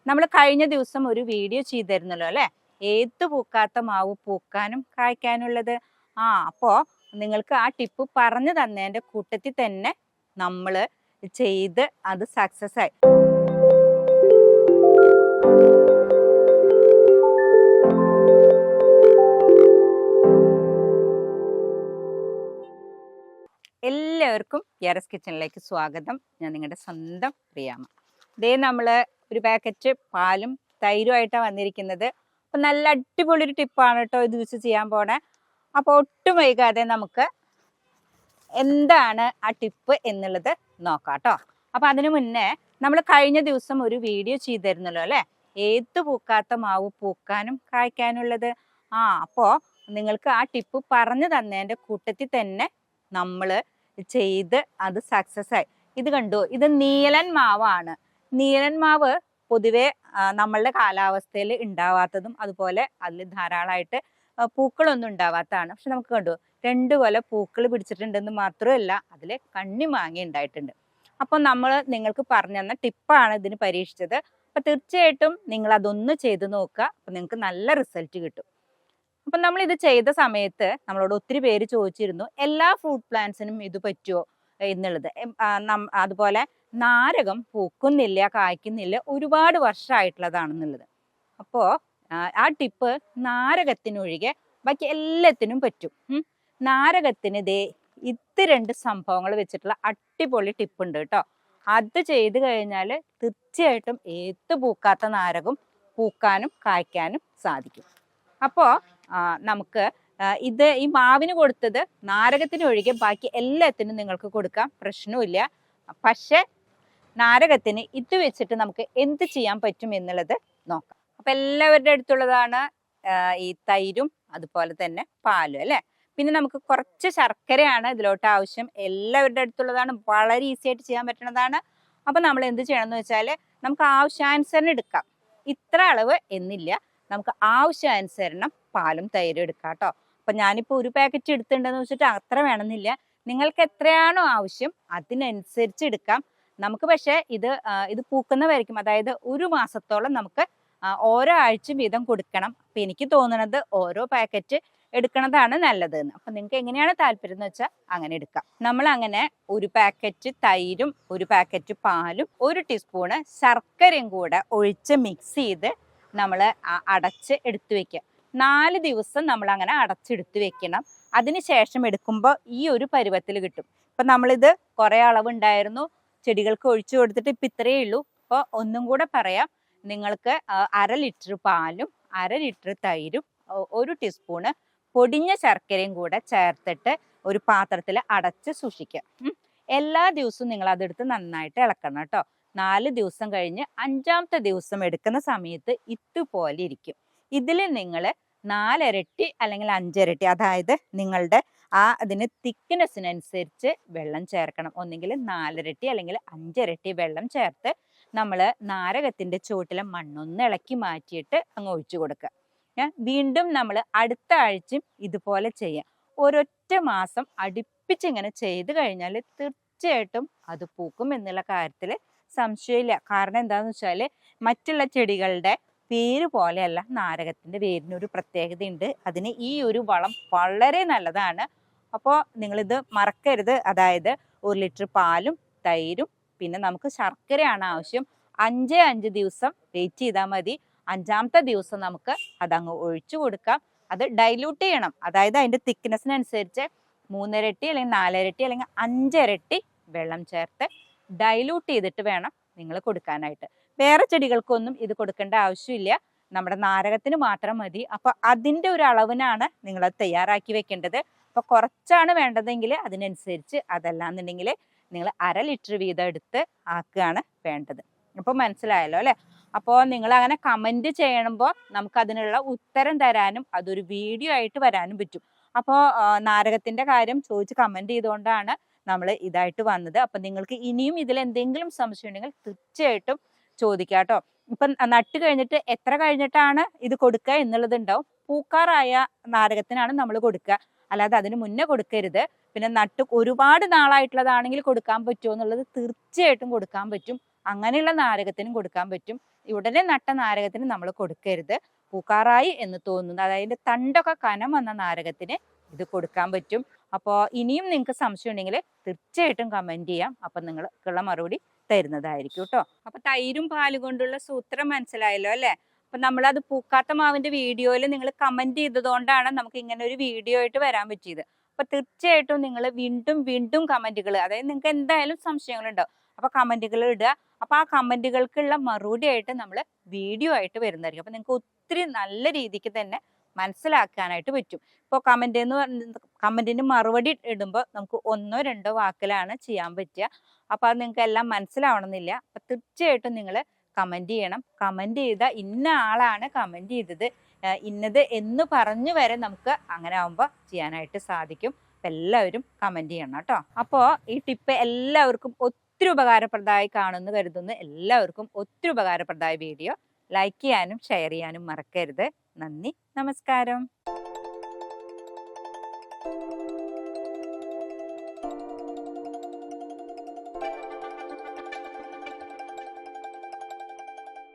നമ്മൾ കഴിഞ്ഞ ദിവസം ഒരു വീഡിയോ ചെയ്തിരുന്നല്ലോ അല്ലെ, ഏത്ത് പൂക്കാത്ത മാവ് പൂക്കാനും കായ്ക്കാനുള്ളത്. അപ്പോ നിങ്ങൾക്ക് ആ ടിപ്പ് പറഞ്ഞു തന്നതിന്റെ കൂട്ടത്തിൽ തന്നെ നമ്മൾ ചെയ്ത് അത് സക്സസ് ആയി. എല്ലാവർക്കും യാരസ് കിച്ചണിലേക്ക് സ്വാഗതം. ഞാൻ നിങ്ങളുടെ സ്വന്തം പ്രിയാമ്മ. ഇതേ നമ്മൾ ഒരു പാക്കറ്റ് പാലും തൈരുമായിട്ടാണ് വന്നിരിക്കുന്നത്. അപ്പം നല്ല അടിപൊളി ഒരു ടിപ്പാണ് കേട്ടോ ഇത് യൂസ് ചെയ്യാൻ പോണേ. അപ്പോൾ ഒട്ടും വൈകാതെ നമുക്ക് എന്താണ് ആ ടിപ്പ് എന്നുള്ളത് നോക്കാം കേട്ടോ. അപ്പം അതിനു മുന്നേ നമ്മൾ കഴിഞ്ഞ ദിവസം ഒരു വീഡിയോ ചെയ്തിരുന്നല്ലോ അല്ലേ, ഏത്ത് പൂക്കാത്ത മാവ് പൂക്കാനും കായ്ക്കാനുള്ളത്. അപ്പോൾ നിങ്ങൾക്ക് ആ ടിപ്പ് പറഞ്ഞു തന്നതിൻ്റെ കൂട്ടത്തിൽ തന്നെ നമ്മൾ ചെയ്ത് അത് സക്സസ് ആയി. ഇത് കണ്ടു, ഇത് നീലൻ മാവാണ്. നീലൻ മാവ് പൊതുവെ നമ്മളുടെ കാലാവസ്ഥയിൽ ഉണ്ടാവാത്തതും അതുപോലെ അതിൽ ധാരാളമായിട്ട് പൂക്കളൊന്നും ഉണ്ടാവാത്തതാണ്. പക്ഷെ നമുക്ക് കണ്ടു 2 കൊല പൂക്കൾ പിടിച്ചിട്ടുണ്ടെന്ന് മാത്രമല്ല അതിൽ കണ്ണിമാങ്ങ ഉണ്ടായിട്ടുണ്ട്. അപ്പോൾ നമ്മൾ നിങ്ങൾക്ക് പറഞ്ഞു തന്ന ടിപ്പാണ് ഇതിന് പരീക്ഷിച്ചത്. അപ്പം തീർച്ചയായിട്ടും നിങ്ങൾ അതൊന്ന് ചെയ്ത് നോക്കുക. അപ്പം നിങ്ങൾക്ക് നല്ല റിസൾട്ട് കിട്ടും. അപ്പം നമ്മൾ ഇത് ചെയ്ത സമയത്ത് നമ്മളോട് ഒത്തിരി പേര് ചോദിച്ചിരുന്നു എല്ലാ ഫ്രൂട്ട് പ്ലാന്റ്സിനും ഇത് പറ്റുമോ എന്നുള്ളത്. അതുപോലെ നാരകം പൂക്കുന്നില്ല, കായ്ക്കുന്നില്ല, ഒരുപാട് വർഷമായിട്ടുള്ളതാണെന്നുള്ളത്. അപ്പോൾ ആ ടിപ്പ് നാരകത്തിനൊഴികെ ബാക്കി എല്ലാത്തിനും പറ്റും. നാരകത്തിന് ഇത് 2 സംഭവങ്ങൾ വെച്ചിട്ടുള്ള അടിപൊളി ടിപ്പ് ഉണ്ട് കേട്ടോ. അത് ചെയ്ത് കഴിഞ്ഞാൽ തീർച്ചയായിട്ടും ഏത്ത് പൂക്കാത്ത നാരകം പൂക്കാനും കായ്ക്കാനും സാധിക്കും. അപ്പോൾ നമുക്ക് ഇത് ഈ മാവിന് കൊടുത്തത് നാരകത്തിന് ഒഴികെ ബാക്കി എല്ലാത്തിനും നിങ്ങൾക്ക് കൊടുക്കാം, പ്രശ്നമില്ല. പക്ഷെ നാരകത്തിന് ഇത് വെച്ചിട്ട് നമുക്ക് എന്ത് ചെയ്യാൻ പറ്റും എന്നുള്ളത് നോക്കാം. അപ്പം എല്ലാവരുടെ അടുത്തുള്ളതാണ് ഈ തൈരും അതുപോലെ തന്നെ പാലും അല്ലേ. പിന്നെ നമുക്ക് കുറച്ച് ശർക്കരയാണ് ഇതിലോട്ട് ആവശ്യം. എല്ലാവരുടെ അടുത്തുള്ളതാണ്, വളരെ ഈസി ആയിട്ട് ചെയ്യാൻ പറ്റുന്നതാണ്. അപ്പം നമ്മൾ എന്ത് ചെയ്യണം എന്ന് വെച്ചാൽ നമുക്ക് ആവശ്യാനുസരണം എടുക്കാം. ഇത്ര അളവ് എന്നില്ല, നമുക്ക് ആവശ്യാനുസരണം പാലും തൈരും എടുക്കാം കേട്ടോ. അപ്പം ഞാനിപ്പോൾ ഒരു പാക്കറ്റ് എടുത്തിട്ടുണ്ടെന്ന് വെച്ചിട്ട് അത്ര വേണമെന്നില്ല, നിങ്ങൾക്ക് എത്രയാണോ ആവശ്യം അതിനനുസരിച്ച് എടുക്കാം. നമുക്ക് പക്ഷേ ഇത് പൂക്കുന്നവരായിരിക്കും, അതായത് 1 മാസത്തോളം നമുക്ക് ഓരോ ആഴ്ച വീതം കൊടുക്കണം. അപ്പം എനിക്ക് തോന്നുന്നത് ഓരോ പാക്കറ്റ് എടുക്കണതാണ് നല്ലത് എന്ന്. അപ്പം നിങ്ങൾക്ക് എങ്ങനെയാണ് താല്പര്യം എന്ന് വെച്ചാൽ അങ്ങനെ എടുക്കാം. നമ്മൾ അങ്ങനെ 1 പാക്കറ്റ് തൈരും 1 പാക്കറ്റ് പാലും 1 ടീസ്പൂണ് ശർക്കരയും കൂടെ ഒഴിച്ച് മിക്സ് ചെയ്ത് നമ്മൾ അടച്ച് എടുത്തു വെക്കുക. 4 ദിവസം നമ്മൾ അങ്ങനെ അടച്ചെടുത്ത് വെക്കണം. അതിനുശേഷം എടുക്കുമ്പോൾ ഈ ഒരു പരുവത്തിൽ കിട്ടും. ഇപ്പം നമ്മളിത് കുറേ അളവുണ്ടായിരുന്നു, ചെടികൾക്ക് ഒഴിച്ചു കൊടുത്തിട്ട് ഇപ്പം ഇത്രയേ ഉള്ളൂ. അപ്പോൾ ഒന്നും കൂടെ പറയാം, നിങ്ങൾക്ക് 1/2 ലിറ്റർ പാലും 1/2 ലിറ്റർ തൈരും 1 ടീസ്പൂണ് പൊടിഞ്ഞ ശർക്കരയും കൂടെ ചേർത്തിട്ട് ഒരു പാത്രത്തിൽ അടച്ച് സൂക്ഷിക്കുക. എല്ലാ ദിവസവും നിങ്ങൾ അതെടുത്ത് നന്നായിട്ട് ഇളക്കണം കേട്ടോ. 4 ദിവസം കഴിഞ്ഞ് 5ാമത്തെ ദിവസം എടുക്കുന്ന സമയത്ത് ഇതുപോലെ ഇരിക്കും. ഇതിൽ നിങ്ങൾ 4 ഇരട്ടി അല്ലെങ്കിൽ 5 ഇരട്ടി, അതായത് നിങ്ങളുടെ അതിന് തിക്നെസ്സിനനുസരിച്ച് വെള്ളം ചേർക്കണം. ഒന്നെങ്കിൽ 4 ഇരട്ടി അല്ലെങ്കിൽ 5 ഇരട്ടി വെള്ളം ചേർത്ത് നമ്മൾ നാരകത്തിൻ്റെ ചുവട്ടിലെ മണ്ണൊന്ന് ഇളക്കി മാറ്റിയിട്ട് അങ്ങ് ഒഴിച്ചു കൊടുക്കുക. വീണ്ടും നമ്മൾ അടുത്ത ആഴ്ചയും ഇതുപോലെ ചെയ്യാം. ഒരൊറ്റ മാസം അടുപ്പിച്ചിങ്ങനെ ചെയ്ത് കഴിഞ്ഞാൽ തീർച്ചയായിട്ടും അത് പൂക്കും എന്നുള്ള കാര്യത്തിൽ സംശയമില്ല. കാരണം എന്താണെന്ന് വെച്ചാൽ മറ്റുള്ള ചെടികളുടെ വേര് പോലെയല്ല, നാരകത്തിൻ്റെ വേരിനൊരു പ്രത്യേകതയുണ്ട്. അതിന് ഈ ഒരു വളം വളരെ നല്ലതാണ്. അപ്പോൾ നിങ്ങളിത് മറക്കരുത്. അതായത് 1 ലിറ്റർ പാലും തൈരും പിന്നെ നമുക്ക് ശർക്കരയാണ് ആവശ്യം. 5 ദിവസം വെയിറ്റ് ചെയ്താൽ മതി. 5ാമത്തെ ദിവസം നമുക്ക് അതങ്ങ് ഒഴിച്ചു കൊടുക്കാം. അത് ഡൈല്യൂട്ട് ചെയ്യണം, അതായത് അതിൻ്റെ തിക്നെസ്സിനനുസരിച്ച് 3 ഇരട്ടി അല്ലെങ്കിൽ 4 ഇരട്ടി അല്ലെങ്കിൽ 5 ഇരട്ടി വെള്ളം ചേർത്ത് ഡൈല്യൂട്ട് ചെയ്തിട്ട് വേണം നിങ്ങൾ കൊടുക്കാനായിട്ട്. വേറെ ചെടികൾക്കൊന്നും ഇത് കൊടുക്കേണ്ട ആവശ്യമില്ല, നമ്മുടെ നാരകത്തിന് മാത്രം മതി. അപ്പോൾ അതിൻ്റെ ഒരു അളവിനാണ് നിങ്ങളത് തയ്യാറാക്കി വെക്കേണ്ടത്. അപ്പോൾ കുറച്ചാണ് വേണ്ടതെങ്കിൽ അതിനനുസരിച്ച്, അതല്ലാന്നുണ്ടെങ്കിൽ നിങ്ങൾ 1/2 ലിറ്റർ വീതം എടുത്ത് ആക്കുകയാണ് വേണ്ടത്. അപ്പോൾ മനസ്സിലായല്ലോ അല്ലേ. അപ്പോൾ നിങ്ങൾ അങ്ങനെ കമൻറ്റ് ചെയ്യുമ്പോൾ നമുക്ക് അതിനുള്ള ഉത്തരം തരാനും അതൊരു വീഡിയോ ആയിട്ട് വരാനും പറ്റും. അപ്പോൾ നാരകത്തിൻ്റെ കാര്യം ചോദിച്ച് കമൻറ്റ് ചെയ്തുകൊണ്ടാണ് നമ്മൾ ഇതായിട്ട് വന്നത്. അപ്പം നിങ്ങൾക്ക് ഇനിയും ഇതിൽ എന്തെങ്കിലും സംശയം ഉണ്ടെങ്കിൽ തീർച്ചയായിട്ടും ചോദിക്കാം കേട്ടോ. ഇപ്പം നട്ട് കഴിഞ്ഞിട്ട് എത്ര കഴിഞ്ഞിട്ടാണ് ഇത് കൊടുക്കുക എന്നുള്ളത് ഉണ്ടാവും. പൂക്കാറായ നാരകത്തിനാണ് നമ്മൾ കൊടുക്കുക, അല്ലാതെ അതിന് മുന്നേ കൊടുക്കരുത്. പിന്നെ നട്ട് ഒരുപാട് നാളായിട്ടുള്ളതാണെങ്കിൽ കൊടുക്കാൻ പറ്റുമോ എന്നുള്ളത് തീർച്ചയായിട്ടും കൊടുക്കാൻ പറ്റും. അങ്ങനെയുള്ള നാരകത്തിനും കൊടുക്കാൻ പറ്റും. ഉടനെ നട്ട നാരകത്തിന് നമ്മൾ കൊടുക്കരുത്. പൂക്കാറായി എന്ന് തോന്നുന്നു, അതായത് തണ്ടൊക്കെ കനം വന്ന നാരകത്തിന് ഇത് കൊടുക്കാൻ പറ്റും. അപ്പോൾ ഇനിയും നിങ്ങൾക്ക് സംശയം ഉണ്ടെങ്കിൽ തീർച്ചയായിട്ടും കമന്റ് ചെയ്യാം. അപ്പൊ നിങ്ങൾക്കുള്ള മറുപടി തരുന്നതായിരിക്കും കേട്ടോ. അപ്പൊ തൈരും പാലും കൊണ്ടുള്ള സൂത്രം മനസ്സിലായല്ലോ അല്ലെ? അപ്പൊ നമ്മളത് പൂക്കാത്ത മാവിന്റെ വീഡിയോയിൽ നിങ്ങൾ കമന്റ് ചെയ്തതുകൊണ്ടാണ് നമുക്ക് ഇങ്ങനെ ഒരു വീഡിയോ ആയിട്ട് വരാൻ പറ്റിയത്. അപ്പൊ തീർച്ചയായിട്ടും നിങ്ങൾ വീണ്ടും വീണ്ടും കമന്റുകൾ, അതായത് നിങ്ങൾക്ക് എന്തായാലും സംശയങ്ങളുണ്ടാവും, അപ്പൊ കമന്റുകൾ ഇടുക. അപ്പൊ ആ കമന്റുകൾക്കുള്ള മറുപടി ആയിട്ട് നമ്മൾ വീഡിയോ ആയിട്ട് വരുന്നതായിരിക്കും. അപ്പൊ നിങ്ങൾക്ക് ഒത്തിരി നല്ല രീതിക്ക് തന്നെ മനസ്സിലാക്കാനായിട്ട് പറ്റും. ഇപ്പോൾ കമന്റിന് മറുപടി ഇടുമ്പോൾ നമുക്ക് 1-2 വാക്കിലാണ് ചെയ്യാൻ പറ്റുക. അപ്പൊ അത് നിങ്ങൾക്ക് എല്ലാം മനസ്സിലാവണമെന്നില്ല. അപ്പൊ തീർച്ചയായിട്ടും നിങ്ങൾ കമന്റ് ചെയ്യണം. കമന്റ് ചെയ്ത ഇന്ന ആളാണ് കമന്റ് ചെയ്തത് ഇന്നത് എന്ന് പറഞ്ഞു വരെ നമുക്ക് അങ്ങനെ ആവുമ്പോൾ ചെയ്യാനായിട്ട് സാധിക്കും. എല്ലാവരും കമന്റ് ചെയ്യണം കേട്ടോ. അപ്പോൾ ഈ ടിപ്പ് എല്ലാവർക്കും ഒത്തിരി ഉപകാരപ്രദമായി കാണുമെന്ന് കരുതുന്നു. എല്ലാവർക്കും ഒത്തിരി ഉപകാരപ്രദമായ വീഡിയോ ലൈക്ക് ചെയ്യാനും ഷെയർ ചെയ്യാനും മറക്കരുത്. നന്ദി, നമസ്കാരം.